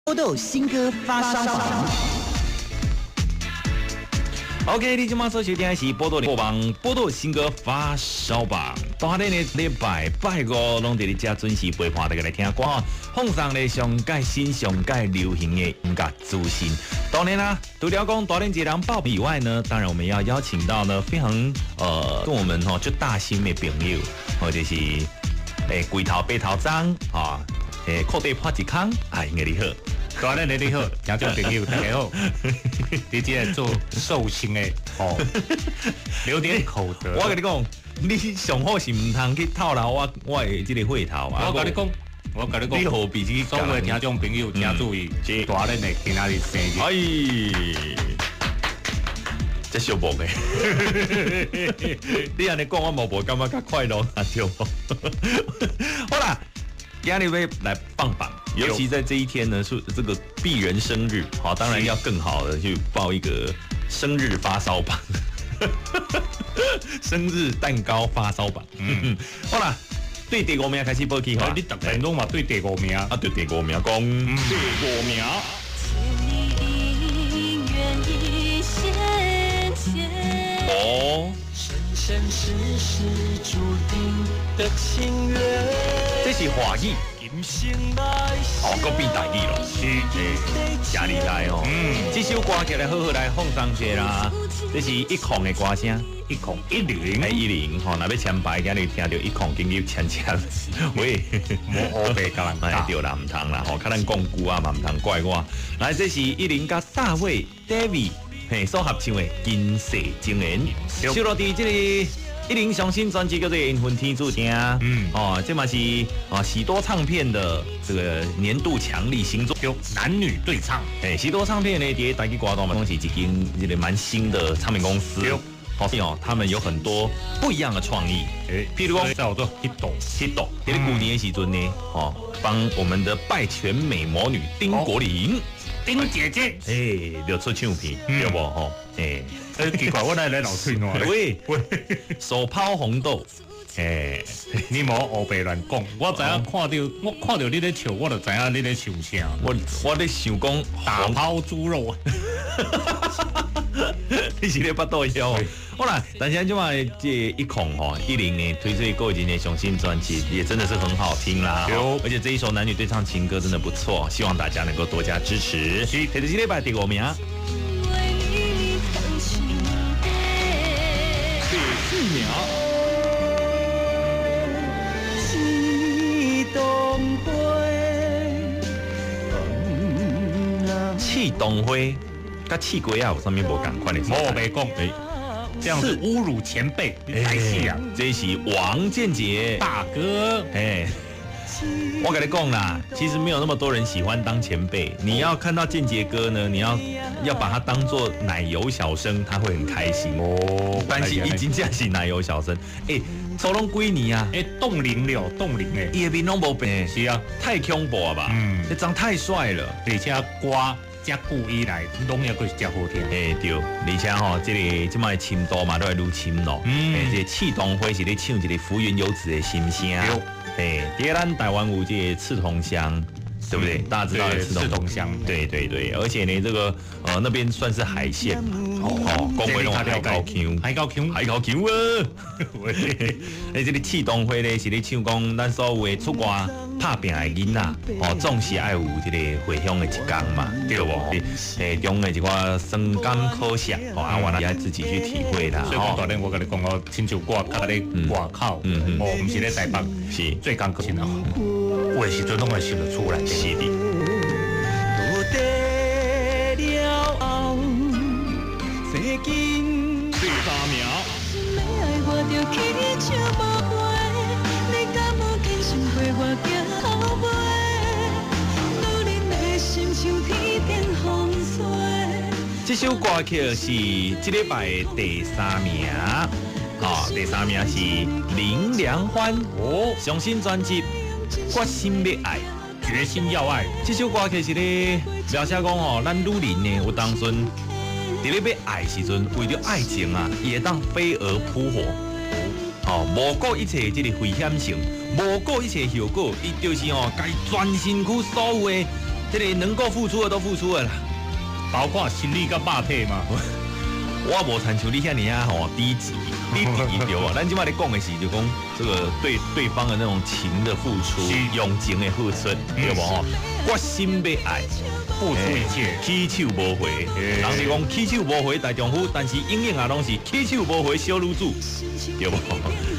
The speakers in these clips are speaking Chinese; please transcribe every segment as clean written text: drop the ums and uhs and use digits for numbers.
波豆新歌发烧榜。OK， 你今晚所收听的是波豆联播榜，波豆新歌发烧榜。大年的礼拜五，拢在你家准时陪伴大家来听歌，放上咧上届新、上届流行的音乐资讯。当然啦，除了讲大年节人报以外呢，当然我们要邀请到呢非常跟我们就大心的朋友，或者是龟头白头章啊，裤底破一空啊，应该你好。大家你好，听众朋友大家好，你今日做寿星的留点口德。我跟你讲，你上好是唔通去套牢我的这个会头啊！我跟你讲，你何必去所有听众朋友请注意，大人的今仔日生日。这小无嘅，你安尼讲我无感觉较快乐啊，对不？好啦。今天要来棒棒，尤其在这一天呢，是这个鄙人生日，好，当然要更好的去报一个生日发烧榜，生日蛋糕发烧榜。好啦，对第五名开始报起哈，你特别拢嘛对第五名啊，对第五名讲第五名。哦。生世世注定的情缘，这是华语，够变台语咯，是，真厉害哦。这首歌曲来好好来放上一下啦，这是一空的歌声，101，吼，若要签牌，今日听到一空紧急签，喂，无黑白甲人打，对啦，唔通啦，吼，较咱讲句啊嘛，唔通怪我。来，这是101甲大卫 David。所合唱的《今世情缘》，收录在这个101上新专辑叫做《缘分天注定》。这嘛是喜多唱片的这个年度强力新作，男女对唱。喜多唱片呢，在台语歌单嘛，东西一间这个蛮新的唱片公司。他们有很多不一样的创意。譬如讲，叫做一朵，这个古年的时阵呢，帮我们的拜权美魔女丁国玲。丁姐姐，就出唱片，对不？吼，奇怪，我来老吹喏。喂，手抛红豆，你莫黑白乱讲。我知影看到你咧唱，我就知影你咧唱啥。我咧想讲打抛猪肉。你是咧巴肚枵？好啦，但是今晚这一空101呢推出过今年雄心专辑，也真的是很好听啦。而且这一首男女对唱情歌真的不错，希望大家能够多加支持。是，这是礼拜第5名。第4名。气动灰。跟气龟啊，有上面无共款的。我没讲，这样是侮辱前辈。来戏啊，这是王建杰大哥。我跟你讲啦，其实没有那么多人喜欢当前辈。你要看到建杰哥呢，你要把他当做奶油小生，他会很开心哦。但是已经这是奶油小生，抽拢几年啊？冻龄了，伊的面拢无变，是啊，太恐怖了吧？这长太帅了，而且歌。加久以来，拢也阁是真好听。对，而且这个摆深度嘛，都会愈深咯。这气动会是咧唱一个福原游子的心声。第二咱台湾有这个赤桐乡，对不对？大家知道的赤桐乡。对，而且呢，这个那边算是海线嘛。讲回拢海高腔啊！这个气动会呢是咧唱讲咱所有的出歌拍拼的囡仔，总是爱有这个回乡的一天嘛，对不？中的一寡酸甘苦涩，我也自己去体会啦。所以昨天我跟你讲哦，亲像我较咧外口，不是咧台北，是最艰苦的，有的时阵拢会想得出来。是的。第3名。这首歌曲是这礼拜第3名，第3名是林良欢上新专辑《决心要爱》，决心要爱。这首歌曲是咧描写讲咱女人呢有当阵伫咧要爱时阵，为了爱情啊，也当飞蛾扑火。无顾一切这个危险性，无顾一切后果，伊就是家全身躯所有的这里能够付出的都付出了啦，包括心理跟肉体嘛。我无参像你遐尼啊吼低级对吧？咱今摆咧讲的是就讲这个对方的那种情的付出，用情的付出，对不吼？决心要爱，付出一切，起手无回。人是讲起手无回大丈夫，但是永远啊拢是起手无回小女子，对不？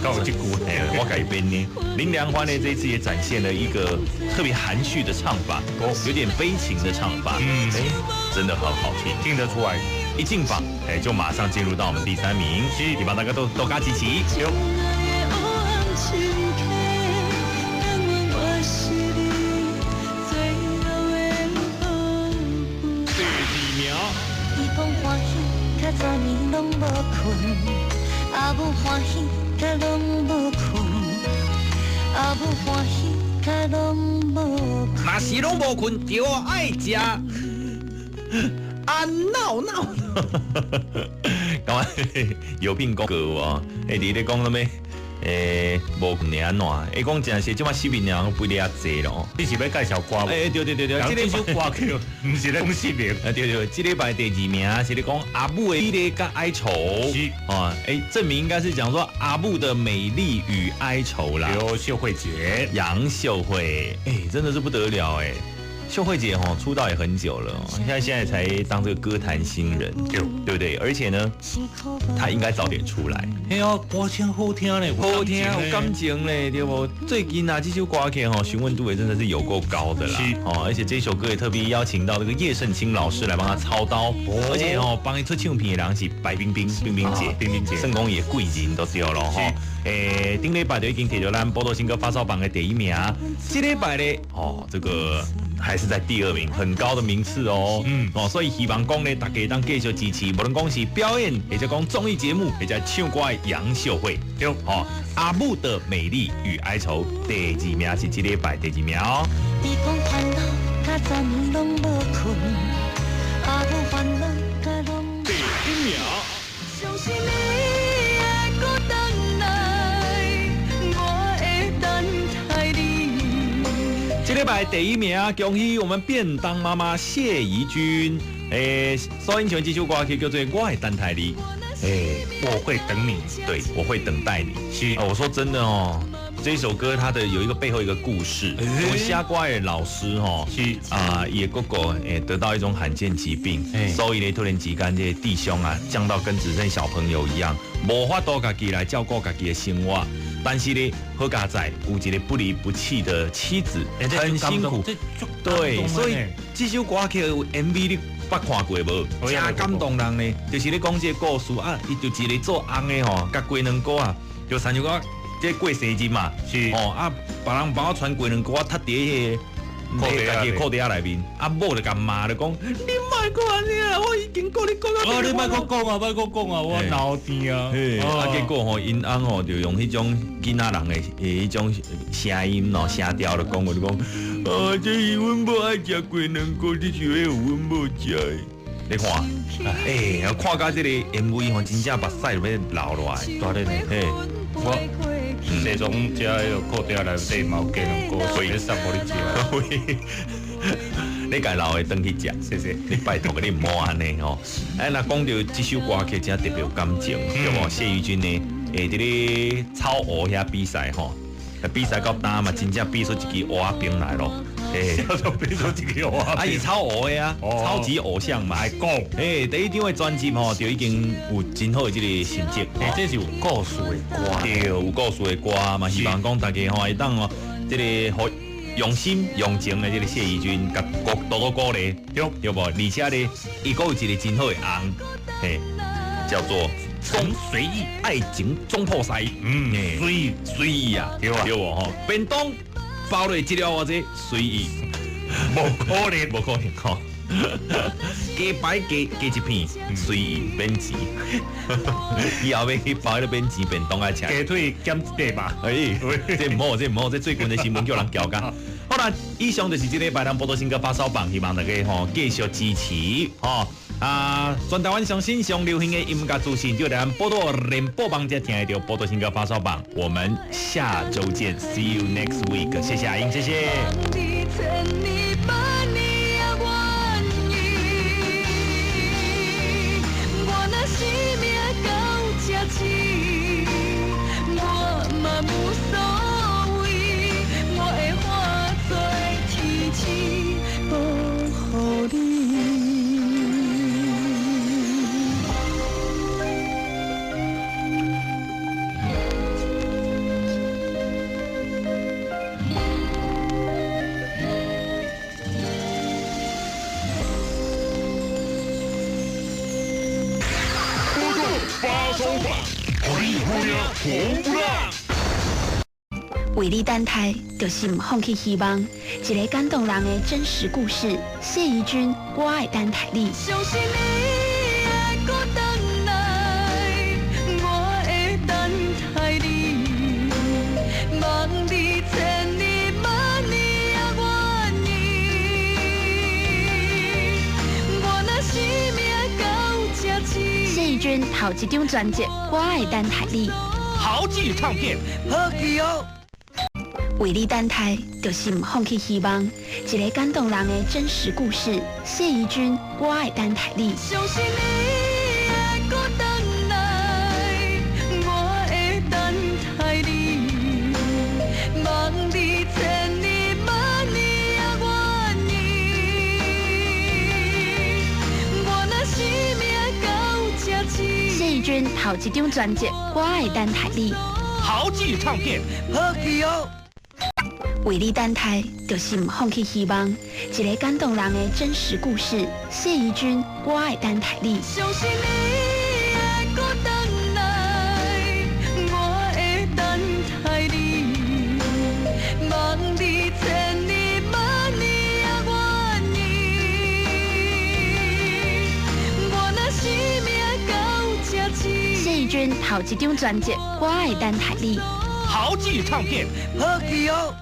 刚有这句，我改编呢。林良欢呢这一次也展现了一个特别含蓄的唱法，有点悲情的唱法，真的很好听，听得出来。一进榜，就马上进入到我们第3名，希望大家都加支持。若是拢无困，就爱食啊闹闹，干嘛？有病讲过哦？你咧讲什么？无困你安怎？讲真是即马失眠人不哩啊济咯。你是要介绍歌？对，这首歌叫，不是咧讲失眠。对，这礼拜第2名是咧讲阿母的美丽跟哀愁。啊，证明应该是讲说阿母的美丽与哀愁啦。由秀慧姐，杨秀慧，真的是不得了秀慧姐出道也很久了，现在才当这个歌坛新人，对不对？而且呢，她应该早点出来。歌声好听嘞，好听，有感情嘞，对不？最近这首歌曲询问度也真的是有够高的啦。而且这首歌也特别邀请到这个叶圣清老师来帮他操刀，而且帮他出唱片的人是白冰冰姐，圣公也贵人都对了哈。顶礼拜就已经摕到咱波多新歌发烧榜的第1名，这礼拜呢，这个还是在第2名，很高的名次哦。所以希望讲呢，大家当继续支持，无论讲是表演，或者讲综艺节目，或者唱歌的杨秀慧，对哦。阿母的美丽与哀愁第2名是这礼拜第2名哦。第1名。这礼拜第1名，恭喜我们便当妈妈谢怡君。收音权这首歌曲叫做《我会等待你》。我会等你，对，我会等待你。是，我说真的这首歌它的有一个背后一个故事。我们瞎瓜的老师是也哥哥得到一种罕见疾病，所以呢突然之间这弟兄降到跟只剩小朋友一样，无法度自己来照顾自己的生活。但是呢，好家在有一个不离不弃的妻子，很辛苦。对，所以这首歌曲 MV 你捌看过无？真感动人呢，就是咧讲这个故事啊，伊就一个做翁的甲鸡卵糕就参像讲这过生日嘛，是别人帮我传鸡卵糕，我踢伫家己裤底内面，某就甲骂就讲，你莫讲安尼啊，我已经跟你讲啊，你莫讲我闹天啊！结果因翁就用迄种囡仔人的迄种声音声调就讲我就讲，这是阮某爱食鸡卵糕，这是迄阮某食的。你看，看到这个 MV 真正目屎就要流落来，大咧我。这种食迄个裤底内底嘛有鸡卵糕，所以送互你食。你家老的回去食，谢谢。你拜托你唔好安尼那讲到这首歌曲真特别有感情，对无？谢怡君呢，伫咧草鹅遐比赛比赛到呾嘛，真正比出一支蛙兵来咯。叫做比出一支蛙兵。伊超鹅的超级偶像嘛。来讲，第一张的专辑就已经有真好的这个成绩。这是有故事的歌。对，有故事的歌嘛，希望讲大家会当这个用心用情的这个谢怡君，甲多多鼓励，对不？而且呢，伊还有一个真好的翁，叫做总随意，爱情总破塞。随意啊，对不？便当包落质量或者随意，无可能鸡排加一片，随意免钱。以后要去包迄免钱便当来吃。鸡腿减一块吧。这唔好，这最近的新闻叫人调侃。好啦，以上就是这礼拜咱波多新歌发烧榜，希望大家继续支持全台湾上新上流行的音乐资讯，就咱波多联播榜才听得到波多新歌发烧榜。我们下周见 ，See you next week。谢谢阿英，谢谢。手榜，欢迎欢迎红不让。为你等待，就是唔放弃希望。一个感动人的真实故事。谢怡君，我爱等待你。相信你会搁等来，我会等待你，望你千里万里也愿意。我若生命到这时，谢怡君头一张专辑《我爱等待你》，豪记唱片，好记哦。为你等待，就是唔放弃希望。一个感动人的真实故事。谢怡君，我爱等待你。相信你会搁等来，我会等待你，望你千里万里也愿意。我若生命到这时，谢怡君头一张专辑《我爱等待你》，豪记唱片，好记哦。为你等待，就是唔放弃希望。一个感动人的真实故事。谢怡君，我爱等待你。相信你会搁等来，我会等待你，望你千里万里也愿意。我若生命到这时，谢怡君头一张专辑《我爱等待你》，豪记唱片，好记哦。